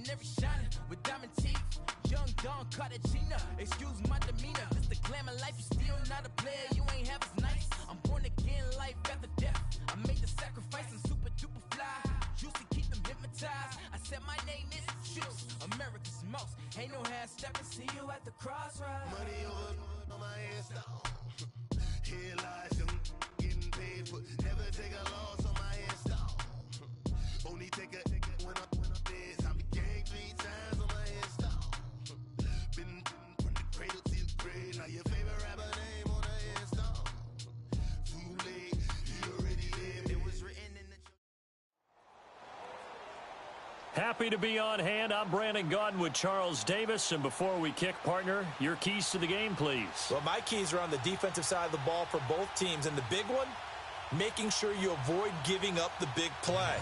ordinary shining with diamond teeth. Young Don Cartagena, excuse my demeanor. This the glamour life, you still not a player, you ain't half as nice. I'm born again, life after death. I made the sacrifice, I'm super duper fly. Juicy, keep them hypnotized. I said my name is Juice, America's most. Ain't no half stepping, see you at the crossroads. Money over on my install. Here lies young, getting paid for. Never take a loss on my install. Only take a when I'm dead. I be gang 3 times on my install. Been from the cradle to the grave. Now your favorite rapper name on the install. Too late, he already lived. It was written in the. Happy to be on hand. I'm Brandon Gaudin with Charles Davis. And before we kick, partner, your keys to the game, please. Well, my keys are on the defensive side of the ball for both teams. And the big one, making sure you avoid giving up the big play.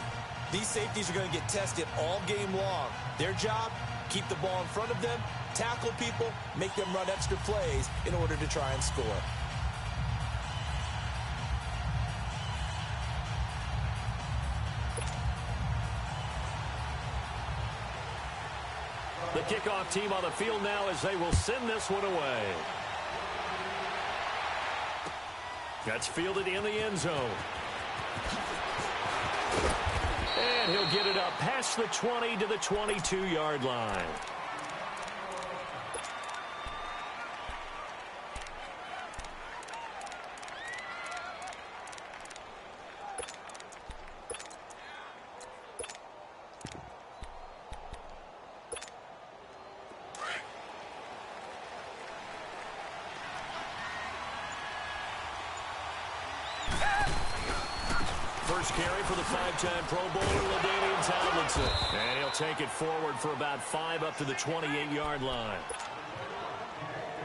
These safeties are going to get tested all game long. Their job, keep the ball in front of them, tackle people, make them run extra plays in order to try and score. The kickoff team on the field now as they will send this one away. That's fielded in the end zone. And he'll get it up past the 20 to the 22-yard line. First carry for the 5-time Pro Bowler, LaDainian Tomlinson. And he'll take it forward for about 5 up to the 28-yard line.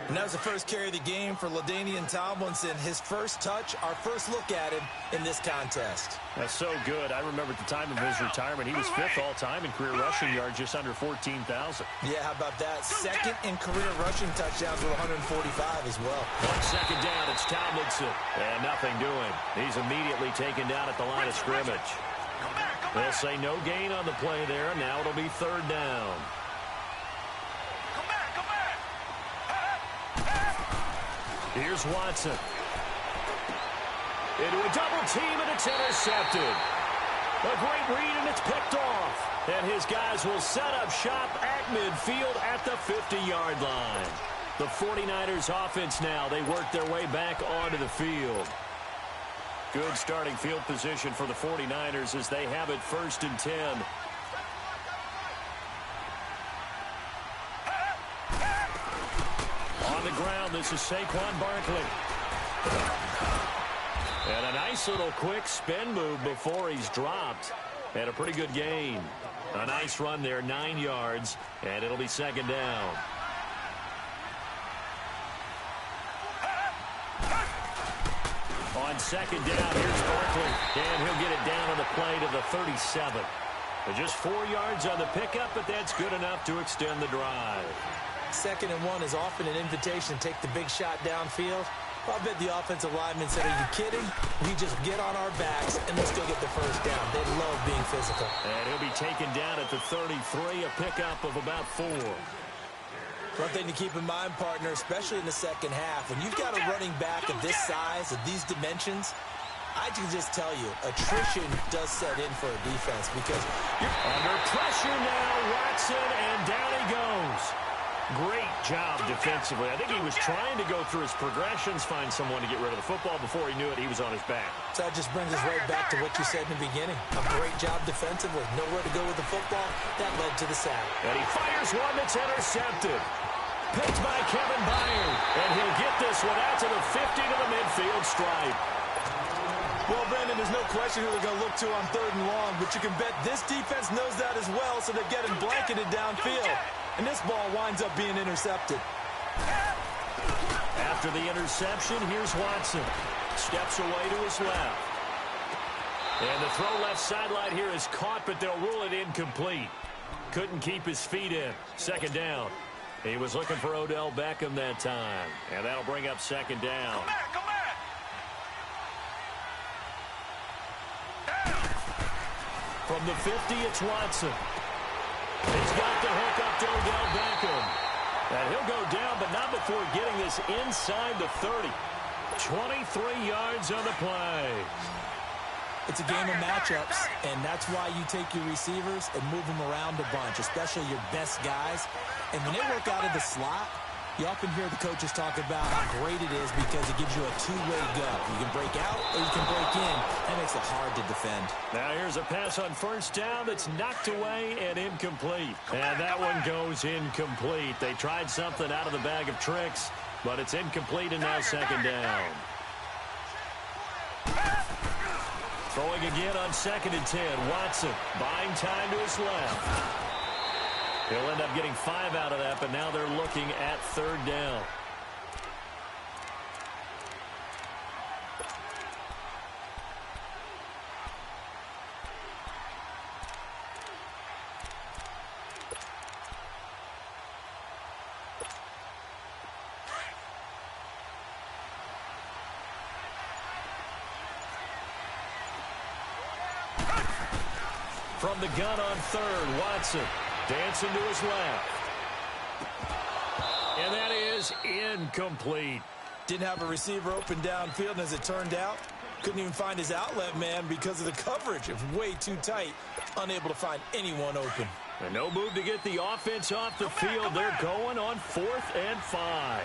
And that was the first carry of the game for LaDainian Tomlinson. His first touch, our first look at him in this contest. That's so good. I remember at the time of his retirement, he was 5th all-time in career rushing yards, just under 14,000. Yeah, how about that? Second in career rushing touchdowns with 145 as well. On second down, it's Tomlinson. And nothing doing. He's immediately taken down at the line of scrimmage. They'll say no gain on the play there. Now it'll be 3rd down. Here's Watson. Into a double team, and it's intercepted. A great read, and it's picked off. And his guys will set up shop at midfield at the 50-yard line. The 49ers offense now, they work their way back onto the field. Good starting field position for the 49ers as they have it 1st and 10. On the ground, this is Saquon Barkley. And a nice little quick spin move before he's dropped. And a pretty good gain. A nice run there, 9 yards, and it'll be 2nd down. On 2nd down, here's Barkley. And he'll get it down on the play to the 37. Just 4 yards on the pickup, but that's good enough to extend the drive. 2nd and 1 is often an invitation to take the big shot downfield. I bet the offensive lineman said, are you kidding? We just get on our backs and let's go get the 1st down. They love being physical. And he'll be taken down at the 33, a pickup of about 4. One thing to keep in mind, partner, especially in the second half, when you've got a running back of this size, of these dimensions, I can just tell you, attrition does set in for a defense because you're under pressure now, Watson, and down he goes. Great job defensively. I think he was trying to go through his progressions, find someone to get rid of the football. Before he knew it, he was on his back. So that just brings us right back to what you said in the beginning. A great job defensively. Nowhere to go with the football. That led to the sack. And he fires one that's intercepted. Picked by Kevin Byard. And he'll get this one out to the 50 to the midfield stripe. Well, Brandon, there's no question who they're going to look to on 3rd and long, but you can bet this defense knows that as well, so they're getting blanketed downfield. And this ball winds up being intercepted. After the interception, here's Watson. Steps away to his left. And the throw left sideline here is caught, but they'll rule it incomplete. Couldn't keep his feet in. 2nd down. He was looking for Odell Beckham that time. And that'll bring up 2nd down. Come back. From the 50, it's Watson. He's got the hook up to Odell Beckham. And he'll go down, but not before getting this inside the 30. 23 yards on the play. It's a game of matchups, and that's why you take your receivers and move them around a bunch, especially your best guys. And when they work out of the slot, you often hear the coaches talk about how great it is because it gives you a two-way go. You can break out or you can break in. That makes it hard to defend. Now here's a pass on first down that's knocked away and incomplete. And that one goes incomplete. They tried something out of the bag of tricks, but it's incomplete and now second down. Throwing again on 2nd and 10. Watson buying time to his left. He'll end up getting 5 out of that, but now they're looking at 3rd down. From the gun on 3rd, Watson dancing to his left. And that is incomplete. Didn't have a receiver open downfield, and as it turned out, couldn't even find his outlet man because of the coverage. It was way too tight, unable to find anyone open. And no move to get the offense off the field. They're going on 4th and 5.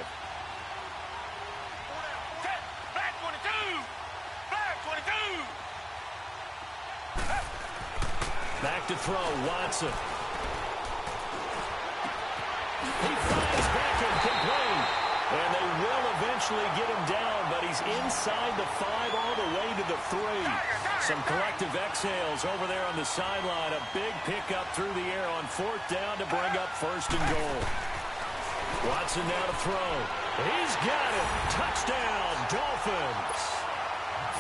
Back 22! Back 22! Back to throw, Watson. He finds Beckham complete. And they will eventually get him down, but he's inside the 5 all the way to the 3. Some collective exhales over there on the sideline. A big pickup through the air on 4th down to bring up 1st and goal. Watson now to throw. He's got it. Touchdown, Dolphins.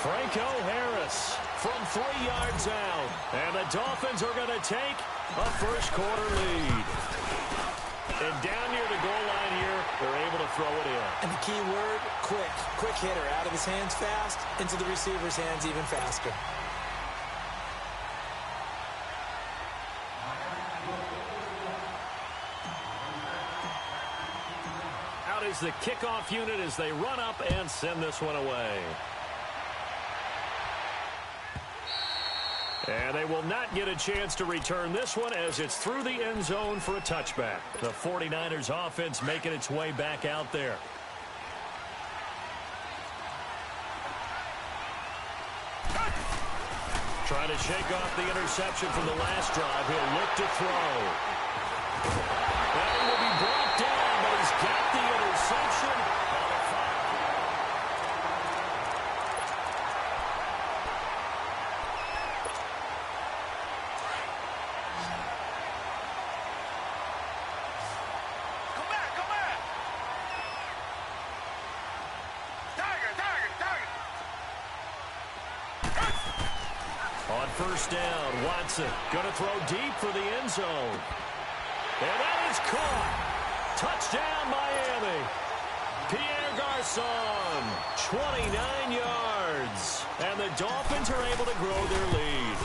Franco Harris from 3 yards out. And the Dolphins are going to take a first-quarter lead. And down near the goal line here, they're able to throw it in. And the key word, quick. Quick hitter. Out of his hands fast, into the receiver's hands even faster. Out is the kickoff unit as they run up and send this one away. And they will not get a chance to return this one as it's through the end zone for a touchback. The 49ers offense making its way back out there. Trying to shake off the interception from the last drive. He'll look to throw. That will be brought down, but he's got the interception. On 1st down, Watson going to throw deep for the end zone. And that is caught. Touchdown, Miami. Pierre Garçon, 29 yards. And the Dolphins are able to grow their lead.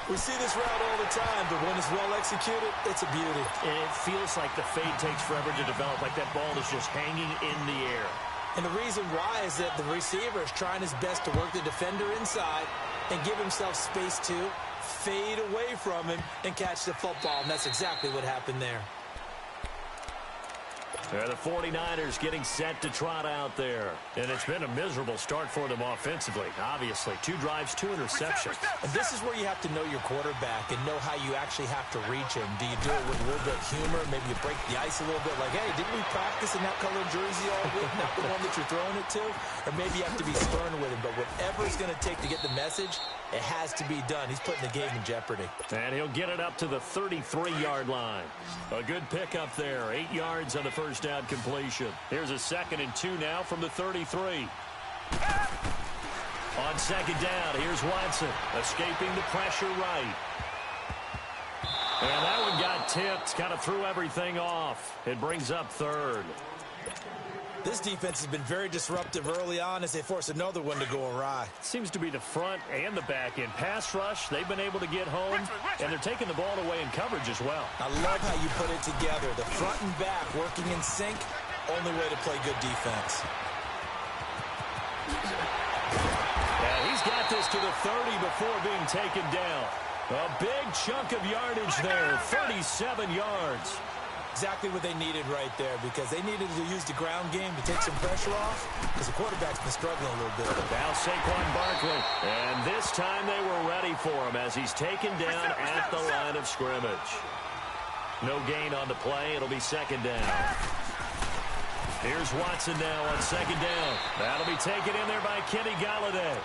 We see this route all the time, but when it's well executed, it's a beauty. And it feels like the fade takes forever to develop, like that ball is just hanging in the air. And the reason why is that the receiver is trying his best to work the defender inside and give himself space to fade away from him and catch the football. And that's exactly what happened there. The 49ers getting set to trot out there. And it's been a miserable start for them offensively. Obviously, 2 drives, 2 interceptions. And this is where you have to know your quarterback and know how you actually have to reach him. Do you do it with a little bit of humor? Maybe you break the ice a little bit like, hey, didn't we practice in that colored jersey all week? Not the one that you're throwing it to? Or maybe you have to be stern with him. But whatever it's going to take to get the message, it has to be done. He's putting the game in jeopardy. And he'll get it up to the 33-yard line. A good pickup there. 8 yards on the first down completion. Here's a 2nd and 2 now from the 33. On 2nd down, here's Watson escaping the pressure right. And that one got tipped. Kind of threw everything off. It brings up 3rd. This defense has been very disruptive early on as they force another one to go awry. Seems to be the front and the back end. Pass rush, they've been able to get home, and they're taking the ball away in coverage as well. I love how you put it together. The front and back working in sync, only way to play good defense. And he's got this to the 30 before being taken down. A big chunk of yardage there, 37 yards. Exactly what they needed right there, because they needed to use the ground game to take some pressure off, because the quarterback's been struggling a little bit. Now Saquon Barkley, and this time they were ready for him as he's taken down at the line of scrimmage. No gain on the play. It'll be second down. Here's Watson now on second down. That'll be taken in there by Kenny Golladay.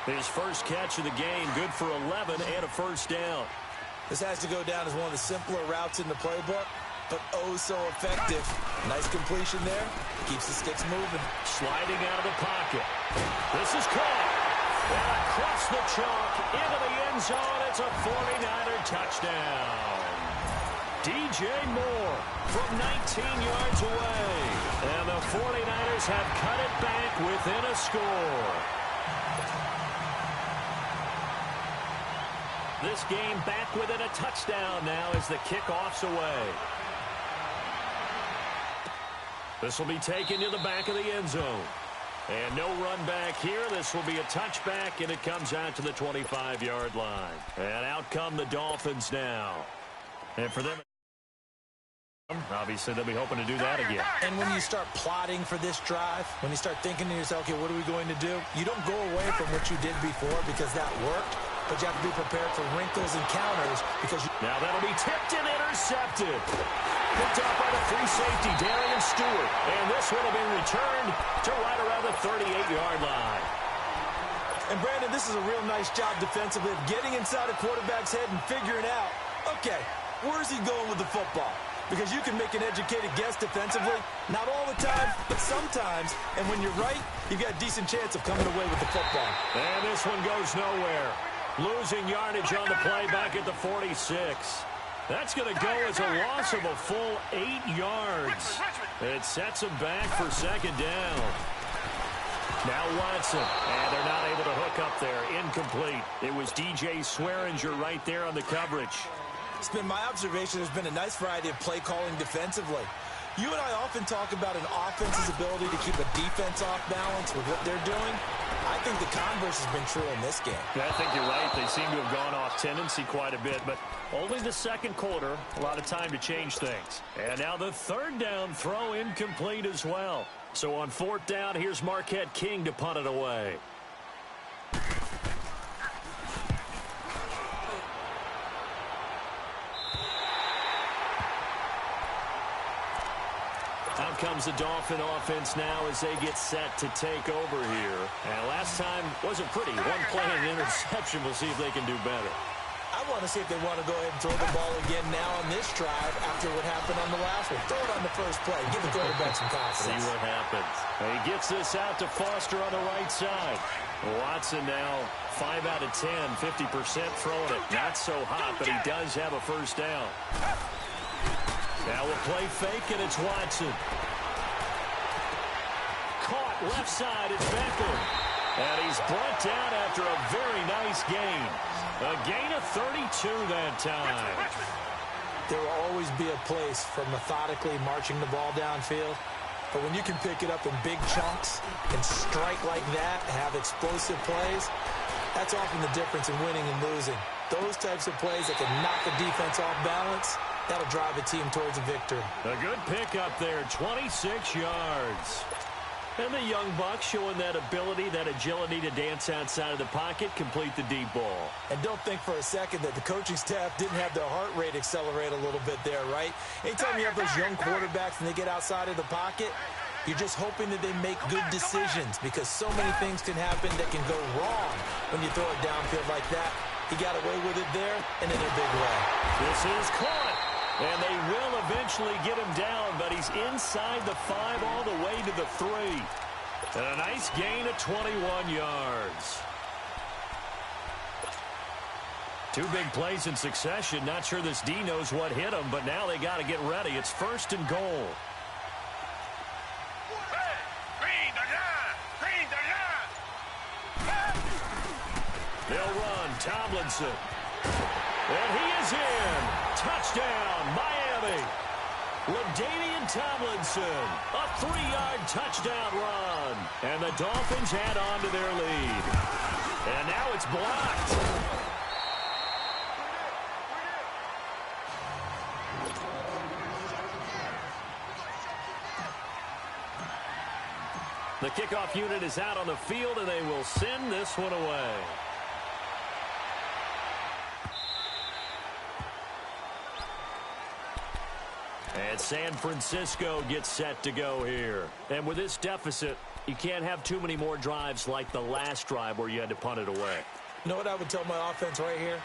His first catch of the game, good for 11 and a first down. This has to go down as one of the simpler routes in the playbook, but oh so effective. Nice completion there. Keeps the sticks moving. Sliding out of the pocket. This is caught. And across the chalk into the end zone. It's a 49er touchdown. DJ Moore from 19 yards away. And the 49ers have cut it back within a score. This game back within a touchdown now as the kickoff's away. This will be taken to the back of the end zone. And no run back here. This will be a touchback, and it comes out to the 25-yard line. And out come the Dolphins now. And for them, obviously they'll be hoping to do that again. And when you start plotting for this drive, when you start thinking to yourself, okay, what are we going to do? You don't go away from what you did before because that worked. But you have to be prepared for wrinkles and counters because now that'll be tipped and intercepted. Picked up by the free safety, Darian Stewart. And this one will be returned to right around the 38-yard line. And Brandon, this is a real nice job defensively of getting inside a quarterback's head and figuring out, okay, where's he going with the football? Because you can make an educated guess defensively. Not all the time, but sometimes. And when you're right, you've got a decent chance of coming away with the football. And this one goes nowhere. Losing yardage on the play back at the 46. That's going to go as a loss of a full 8 yards. It sets him back for second down. Now Watson. And they're not able to hook up there. Incomplete. It was DJ Swearinger right there on the coverage. It's been my observation there's been a nice variety of play calling defensively. You and I often talk about an offense's ability to keep a defense off balance with what they're doing. I think the converse has been true in this game. Yeah, I think you're right. They seem to have gone off tendency quite a bit, but only the second quarter, a lot of time to change things. And now the third down throw incomplete as well. So on fourth down, here's Marquette King to punt it away. Out comes the Dolphin offense now as they get set to take over here. And last time wasn't pretty. One play and an interception. We'll see if they can do better. I want to see if they want to go ahead and throw the ball again now on this drive after what happened on the last one. Throw it on the first play. Give the quarterback some confidence. See what happens. And he gets this out to Foster on the right side. Watson now 5 out of 10, 50% throwing it. Not so hot, but he does have a first down. Now we'll play fake, and it's Watson. Caught left side, it's Beckham. And he's brought down after a very nice gain. A gain of 32 that time. There will always be a place for methodically marching the ball downfield. But when you can pick it up in big chunks and strike like that, have explosive plays, that's often the difference in winning and losing. Those types of plays that can knock the defense off balance, that'll drive a team towards a victory. A good pickup there, 26 yards. And the young Bucks showing that ability, that agility to dance outside of the pocket, complete the deep ball. And don't think for a second that the coaching staff didn't have their heart rate accelerate a little bit there, right? Anytime you have those young quarterbacks and they get outside of the pocket, you're just hoping that they make good decisions because so many things can happen that can go wrong when you throw it downfield like that. He got away with it there and in a big way. This is caught. And they will eventually get him down, but he's inside the 5 all the way to the 3. And a nice gain of 21 yards. 2 big plays in succession. Not sure this D knows what hit him, but now they got to get ready. It's first and goal. Tomlinson. And he is in. Touchdown, Miami. LaDainian Tomlinson, a 3-yard touchdown run. And the Dolphins add on to their lead. And now it's blocked. The kickoff unit is out on the field, and they will send this one away. And San Francisco gets set to go here. And with this deficit, you can't have too many more drives like the last drive where you had to punt it away. You know what I would tell my offense right here?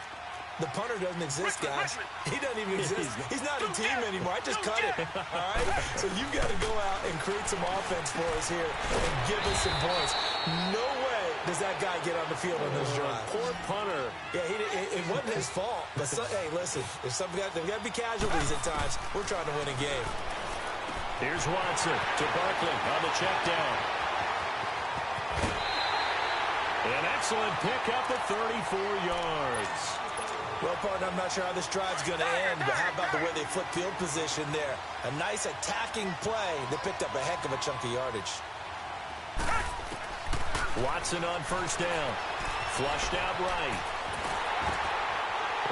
The punter doesn't exist, guys. He doesn't even exist. He's not a team anymore. I just cut it, all right? So you've got to go out and create some offense for us here and give us some points. No way does that guy get on the field on this drive. Poor punter. Yeah, it wasn't his fault. But, hey, listen, there's got to be casualties at times. We're trying to win a game. Here's Watson to Barkley on the check down. An excellent pickup at 34 yards. Well, partner, I'm not sure how this drive's going to end, but how about the way they flip field position there? A nice attacking play that picked up a heck of a chunk of yardage. Watson on first down. Flushed out right.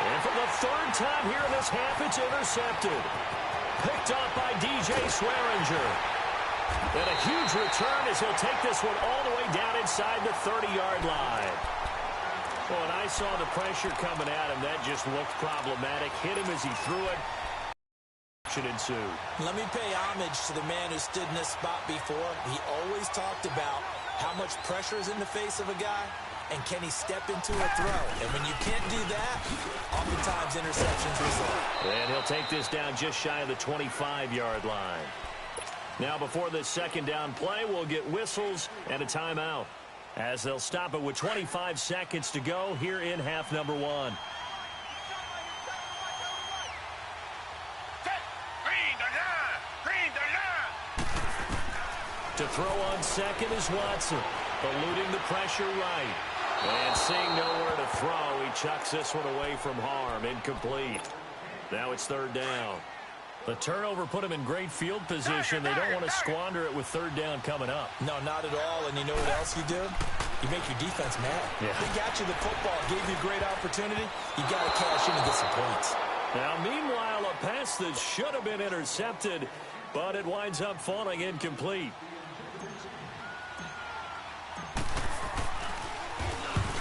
And for the third time here in this half, it's intercepted. Picked up by DJ Swearinger. And a huge return as he'll take this one all the way down inside the 30-yard line. Well, when I saw the pressure coming at him, that just looked problematic. Hit him as he threw it. Should ensue. Let me pay homage to the man who stood in this spot before. He always talked about how much pressure is in the face of a guy, and can he step into a throw. And when you can't do that, oftentimes interceptions result. And he'll take this down just shy of the 25-yard line. Now, before this second down play, we'll get whistles and a timeout, as they'll stop it with 25 seconds to go here in half number one. To throw on second is Watson, eluding the pressure right. And seeing nowhere to throw, he chucks this one away from harm, incomplete. Now it's third down. The turnover put him in great field position. They don't want to squander it with third down coming up. No, not at all. And you know what else you do? You make your defense mad. Yeah. They got you the football, gave you a great opportunity. You got to cash in and get some points. Now, meanwhile, a pass that should have been intercepted, but it winds up falling incomplete.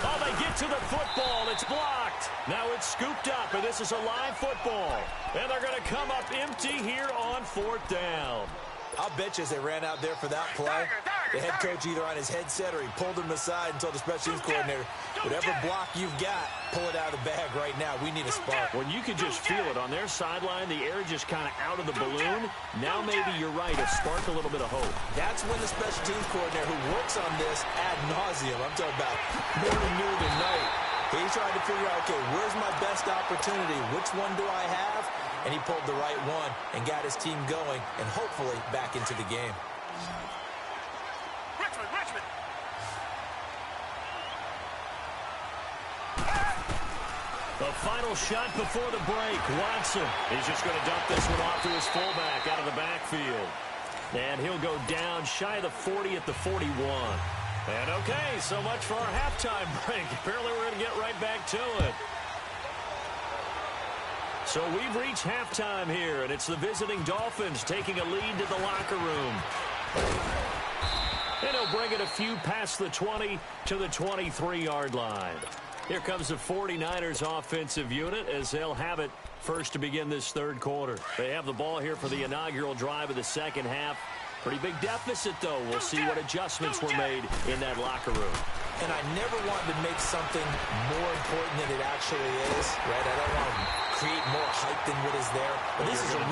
Oh, they get to the football. It's blocked. Now it's scooped up, and this is a live football. And they're going to come up empty here on fourth down. I'll bet you as they ran out there for that play, the head coach either on his headset or he pulled him aside and told the special teams coordinator, whatever block you've got, pull it out of the bag right now. We need a spark. When you can just feel it on their sideline, the air just kind of out of the balloon. Now maybe you're right, a spark, a little bit of hope. That's when the special teams coordinator who works on this ad nauseum, I'm talking about morning, noon, and night, he's trying to figure out, okay, where's my best opportunity? Which one do I have? And he pulled the right one and got his team going and hopefully back into the game. Richmond. The final shot before the break. Watson is just going to dump this one off to his fullback out of the backfield. And he'll go down shy of the 40 at the 41. And okay, so much for our halftime break. Apparently we're going to get right back to it. So we've reached halftime here, and it's the visiting Dolphins taking a lead to the locker room. And he'll bring it a few past the 20 to the 23-yard line. Here comes the 49ers offensive unit as they'll have it first to begin this third quarter. They have the ball here for the inaugural drive of the second half. Pretty big deficit, though. We'll see what adjustments were made in that locker room. And I never wanted to make something more important than it actually is, right? I don't want to create more hype than what is there. But this is I'm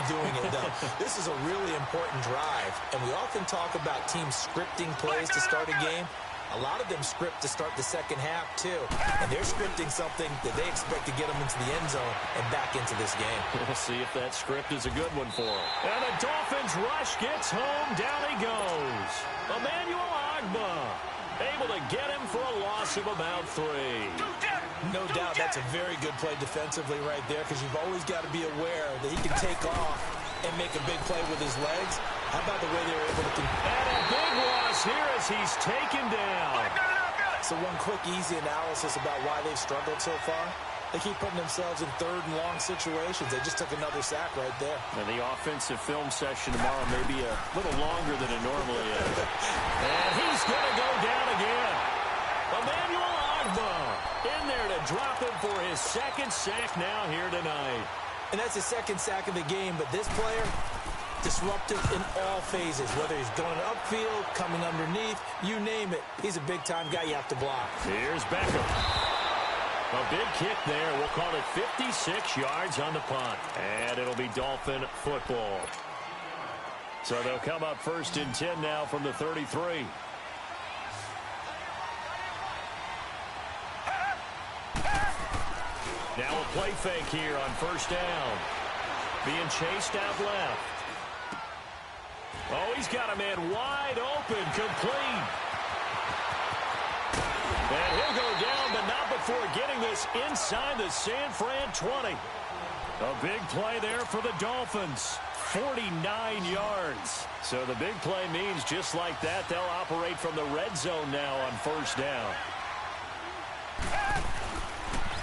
doing it, though. This is a really important drive. And we often talk about teams scripting plays to start a game. A lot of them script to start the second half, too. And they're scripting something that they expect to get them into the end zone and back into this game. We'll see if that script is a good one for them. And the Dolphins rush gets home. Down he goes. Emmanuel Ogbah able to get him for a loss of about 3. No doubt that's a very good play defensively right there, because you've always got to be aware that he can take off and make a big play with his legs. How about the way they were able to... And a big loss here as he's taken down. So one quick, easy analysis about why they've struggled so far. They keep putting themselves in third and long situations. They just took another sack right there. And the offensive film session tomorrow may be a little longer than it normally is. And he's going to go down again. Emmanuel Agba in there to drop him for his second sack now here tonight. And that's his second sack of the game, but this player, disruptive in all phases, whether he's going upfield, coming underneath, you name it. He's a big-time guy you have to block. Here's Beckham. A big kick there. We'll call it 56 yards on the punt. And it'll be Dolphin football. So they'll come up first and 10 now from the 33. Now a play fake here on first down. Being chased out left. Oh, he's got a man wide open, complete. And he'll go down, but not before getting this inside the San Fran 20. A big play there for the Dolphins. 49 yards. So the big play means just like that, they'll operate from the red zone now on first down.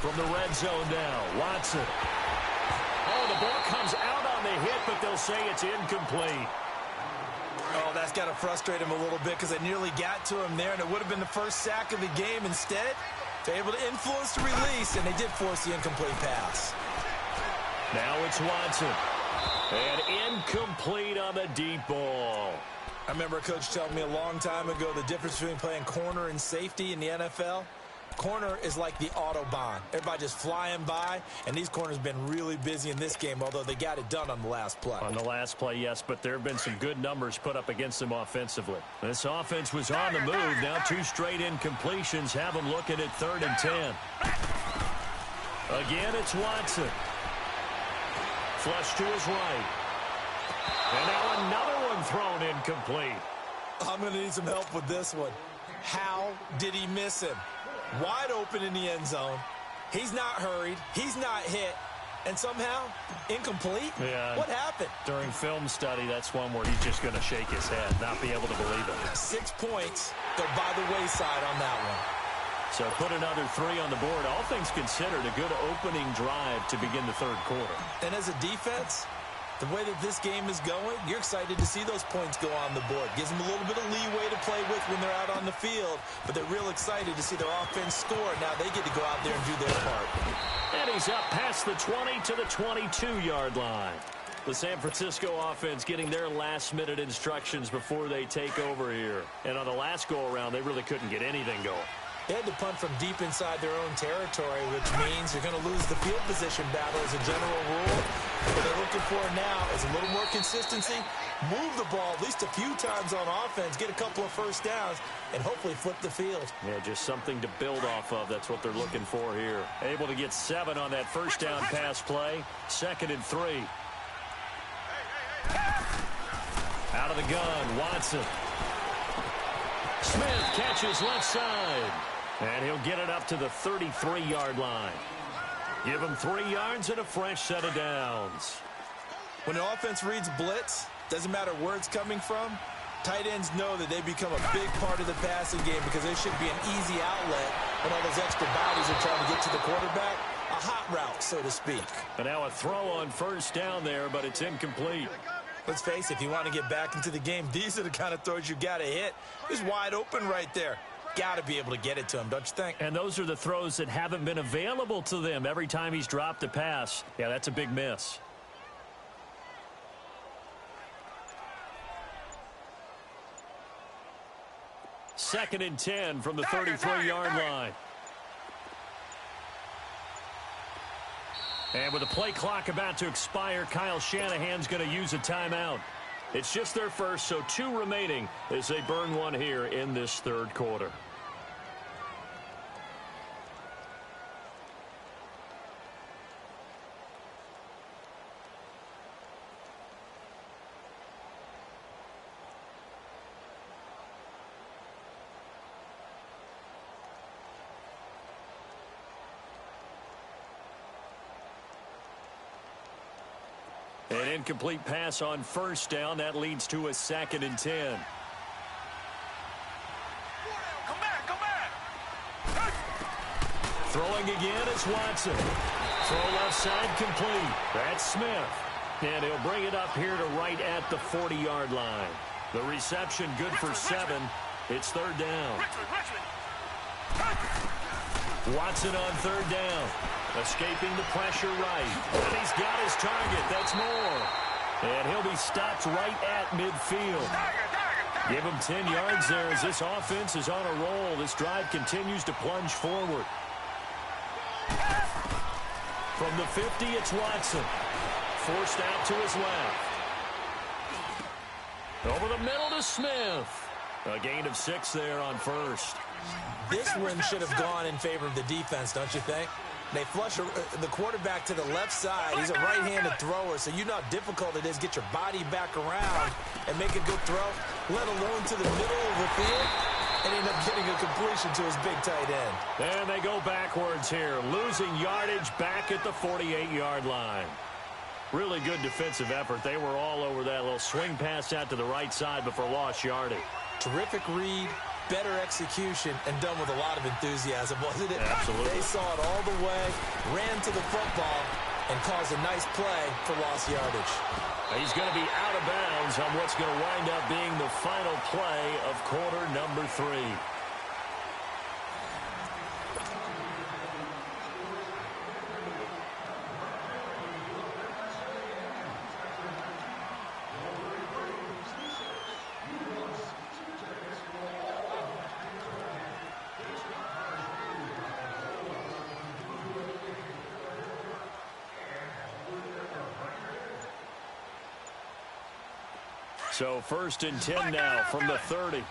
From the red zone now, Watson. Oh, the ball comes out on the hit, but they'll say it's incomplete. Oh, that's got to frustrate him a little bit, because they nearly got to him there, and it would have been the first sack of the game. Instead, they're able to influence the release, and they did force the incomplete pass. Now it's Watson. And incomplete on the deep ball. I remember a coach telling me a long time ago the difference between playing corner and safety in the NFL. Corner is like the Autobahn. Everybody just flying by, and these corners have been really busy in this game, although they got it done on the last play. On the last play, yes, but there have been some good numbers put up against them offensively. This offense was on the move. Now 2 straight incompletions have them looking at 3rd and 10. Again, it's Watson. Flush to his right. And now another one thrown incomplete. I'm going to need some help with this one. How did he miss him? Wide open in the end zone. He's not hurried. He's not hit. And somehow, incomplete? Yeah. What happened? During film study, that's one where he's just going to shake his head, not be able to believe it. 6 points. They're by the wayside on that one. So put another 3 on the board. All things considered, a good opening drive to begin the third quarter. And as a defense, the way that this game is going, you're excited to see those points go on the board. Gives them a little bit of leeway to play with when they're out on the field, but they're real excited to see their offense score. Now they get to go out there and do their part. And he's up past the 20 to the 22-yard line. The San Francisco offense getting their last-minute instructions before they take over here. And on the last go-around, they really couldn't get anything going. They had to punt from deep inside their own territory, which means you're going to lose the field position battle as a general rule. What they're looking for now is a little more consistency, move the ball at least a few times on offense, get a couple of first downs, and hopefully flip the field. Yeah, just something to build off of. That's what they're looking for here. Able to get 7 on that first down pass play. 2nd and 3. Out of the gun, Watson. Smith catches left side. And he'll get it up to the 33-yard line. Give him 3 yards and a fresh set of downs. When an offense reads blitz, doesn't matter where it's coming from, tight ends know that they become a big part of the passing game because they should be an easy outlet when all those extra bodies are trying to get to the quarterback. A hot route, so to speak. And now a throw on first down there, but it's incomplete. Let's face it, if you want to get back into the game, these are the kind of throws you got to hit. He's wide open right there. Got to be able to get it to him, don't you think? And those are the throws that haven't been available to them every time he's dropped a pass. Yeah, that's a big miss. Second and 10 from the 33-yard line. And with the play clock about to expire, Kyle Shanahan's going to use a timeout. It's just their first, so 2 remaining as they burn one here in this third quarter. An incomplete pass on first down. That leads to a 2nd and 10. Come back, come back. Throwing again is Watson. Throw left side complete. That's Smith. And he'll bring it up here to right at the 40-yard line. The reception good for 7. It's 3rd down. Watson on 3rd down. Escaping the pressure right. And he's got his target. That's Moore. And he'll be stopped right at midfield. Give him 10 yards there as this offense is on a roll. This drive continues to plunge forward. From the 50, it's Watson. Forced out to his left. Over the middle to Smith. A gain of 6 there on first. This one should have gone in favor of the defense, don't you think? They flush the quarterback to the left side. He's a right-handed thrower, so you know how difficult it is to get your body back around and make a good throw, let alone to the middle of the field, and end up getting a completion to his big tight end. And they go backwards here, losing yardage back at the 48-yard line. Really good defensive effort. They were all over that little swing pass out to the right side before lost yardage. Terrific read, better execution, and done with a lot of enthusiasm, wasn't it? Absolutely. They saw it all the way, ran to the football, and caused a nice play for lost yardage. He's going to be out of bounds on what's going to wind up being the final play of quarter number 3. So 1st and 10 now from the 30.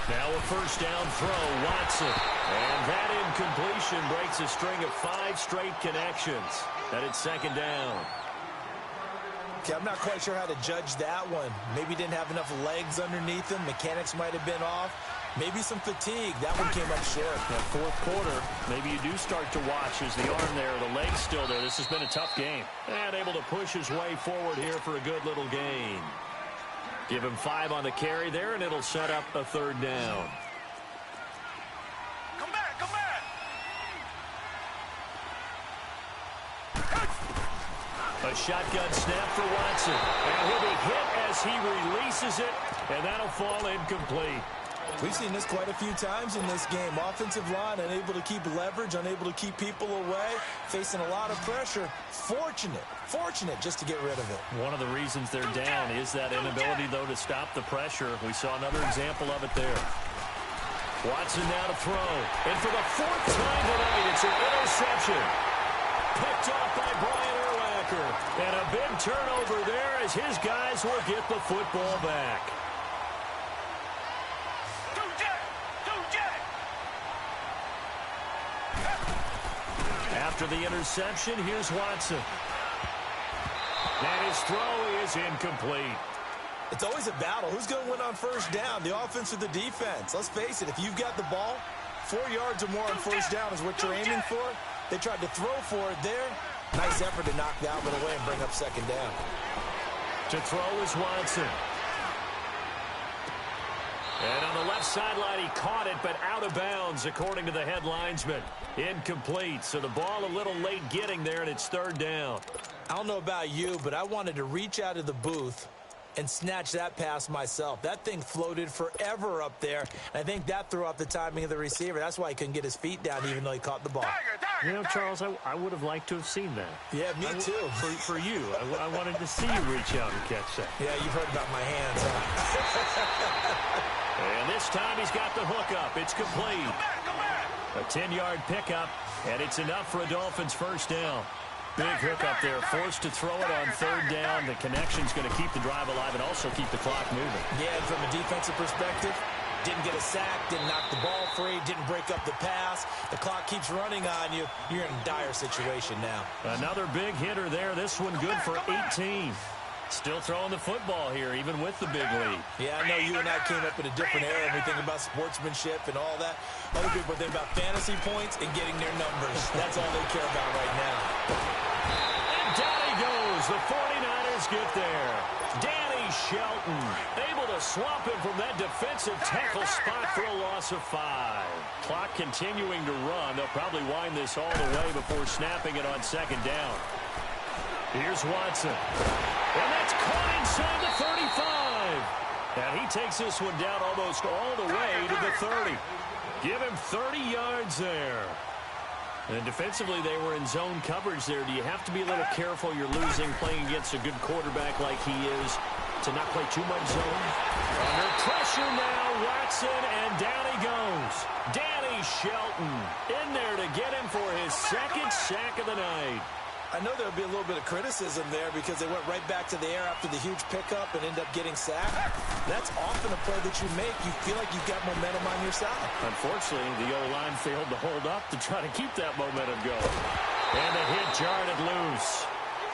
Now a first down throw, Watson. And that incompletion breaks a string of 5 straight connections. And it's 2nd down. Okay, I'm not quite sure how to judge that one. Maybe didn't have enough legs underneath him. Mechanics might have been off. Maybe some fatigue. That one came up short. That 4th quarter, maybe you do start to watch as the arm there, the leg's still there. This has been a tough game. And able to push his way forward here for a good little gain. Give him 5 on the carry there, and it'll set up a 3rd down. Come back, come back. A shotgun snap for Watson. And he'll be hit as he releases it, and that'll fall incomplete. We've seen this quite a few times in this game. Offensive line unable to keep leverage, unable to keep people away, facing a lot of pressure. Fortunate just to get rid of it. One of the reasons they're down is that inability, though, to stop the pressure. We saw another example of it there. Watson now to throw. And for the 4th time tonight, it's an interception. Picked off by Brian Urlacher. And a big turnover there as his guys will get the football back. After the interception, here's Watson. And his throw is incomplete. It's always a battle. Who's going to win on first down, the offense or the defense? Let's face it, if you've got the ball, 4 yards or more on first down is what you're aiming for. They tried to throw for it there. Nice effort to knock that one away and bring up 2nd down. To throw is Watson. And on the left sideline, he caught it, but out of bounds, according to the head linesman. Incomplete, so the ball a little late getting there, and it's 3rd down. I don't know about you, but I wanted to reach out of the booth and snatch that pass myself. That thing floated forever up there, and I think that threw off the timing of the receiver. That's why he couldn't get his feet down, even though he caught the ball. You know, Charles, I would have liked to have seen that. Yeah, me too. For you. I wanted to see you reach out and catch that. Yeah, you've heard about my hands, huh? And this time he's got the hook up. It's complete. A 10-yard pickup, and it's enough for a Dolphins first down. Big hook up there, forced to throw it on 3rd down. The connection's going to keep the drive alive and also keep the clock moving. Yeah, and from a defensive perspective, didn't get a sack, didn't knock the ball free, didn't break up the pass. The clock keeps running on you. You're in a dire situation now. Another big hitter there. This one good for 18. Still throwing the football here, even with the big lead. Yeah, I know you and I came up in a different era, and we think about sportsmanship and all that. Other people think about fantasy points and getting their numbers. That's all they care about right now. And down he goes. The 49ers get there. Danny Shelton able to swamp him from that defensive tackle spot for a loss of 5. Clock continuing to run. They'll probably wind this all the way before snapping it on second down. Here's Watson. And that's caught inside the 35. And he takes this one down almost all the way to the 30. Give him 30 yards there. And defensively, they were in zone coverage there. Do you have to be a little careful? You're losing playing against a good quarterback like he is to not play too much zone. Under pressure now, Watson, and down he goes. Danny Shelton in there to get him for his second sack of the night. I know there'll be a little bit of criticism there because they went right back to the air after the huge pickup and end up getting sacked. That's often a play that you make. You feel like you've got momentum on your side. Unfortunately, the O-line failed to hold up to try to keep that momentum going. And the hit jarred it loose.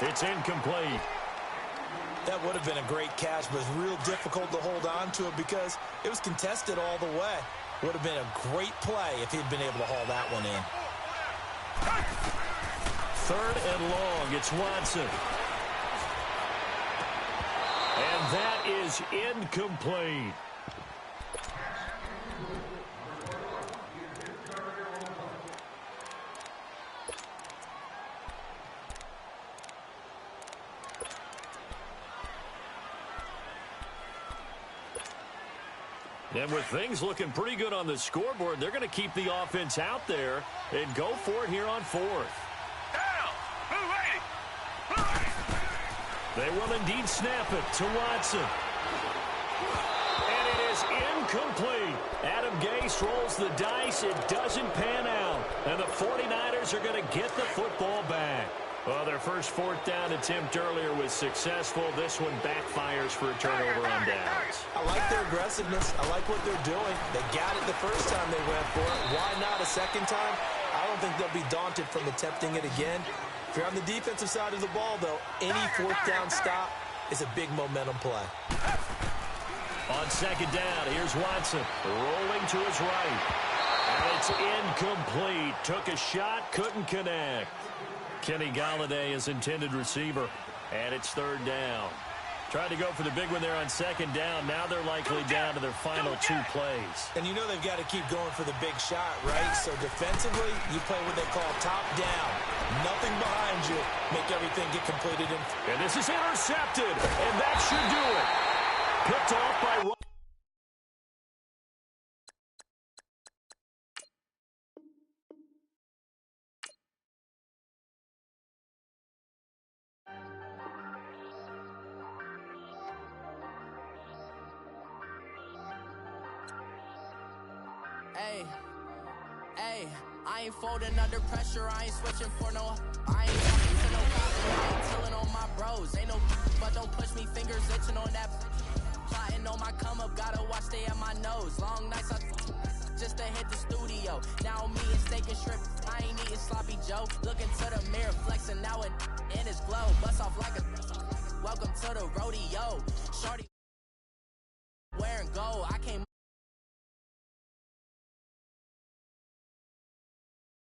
It's incomplete. That would have been a great catch, but it's real difficult to hold on to it because it was contested all the way. Would have been a great play if he'd been able to haul that one in. 3rd and long. It's Watson. And that is incomplete. And with things looking pretty good on the scoreboard, they're going to keep the offense out there and go for it here on 4th. They will indeed snap it to Watson. And it is incomplete. Adam Gase rolls the dice. It doesn't pan out. And the 49ers are going to get the football back. Well, their first 4th down attempt earlier was successful. This one backfires for a turnover on downs. I like their aggressiveness. I like what they're doing. They got it the first time they went for it. Why not a second time? I don't think they'll be daunted from attempting it again. If you're on the defensive side of the ball, though, any 4th down stop is a big momentum play. On second down, here's Watson rolling to his right. And it's incomplete. Took a shot, couldn't connect. Kenny Golladay is intended receiver. And it's 3rd down. Tried to go for the big one there on second down. Now they're likely down to their final 2 plays. And you know they've got to keep going for the big shot, right? So defensively, you play what they call top down. Nothing behind you. Make everything get completed. And this is intercepted. And that should do it. Picked off by... Hey, I ain't folding under pressure, I ain't switching for no. I ain't talking to no cops, I ain't telling on my bros. Ain't no but don't push me, fingers itching on that. Plotting on my come up, gotta watch stay at my nose. Long nights I just to hit the studio. Now I'm eating steak and shrimp, I ain't eating sloppy Joe. Looking to the mirror, flexing now it in his glow. Bust off like a welcome to the rodeo. Shorty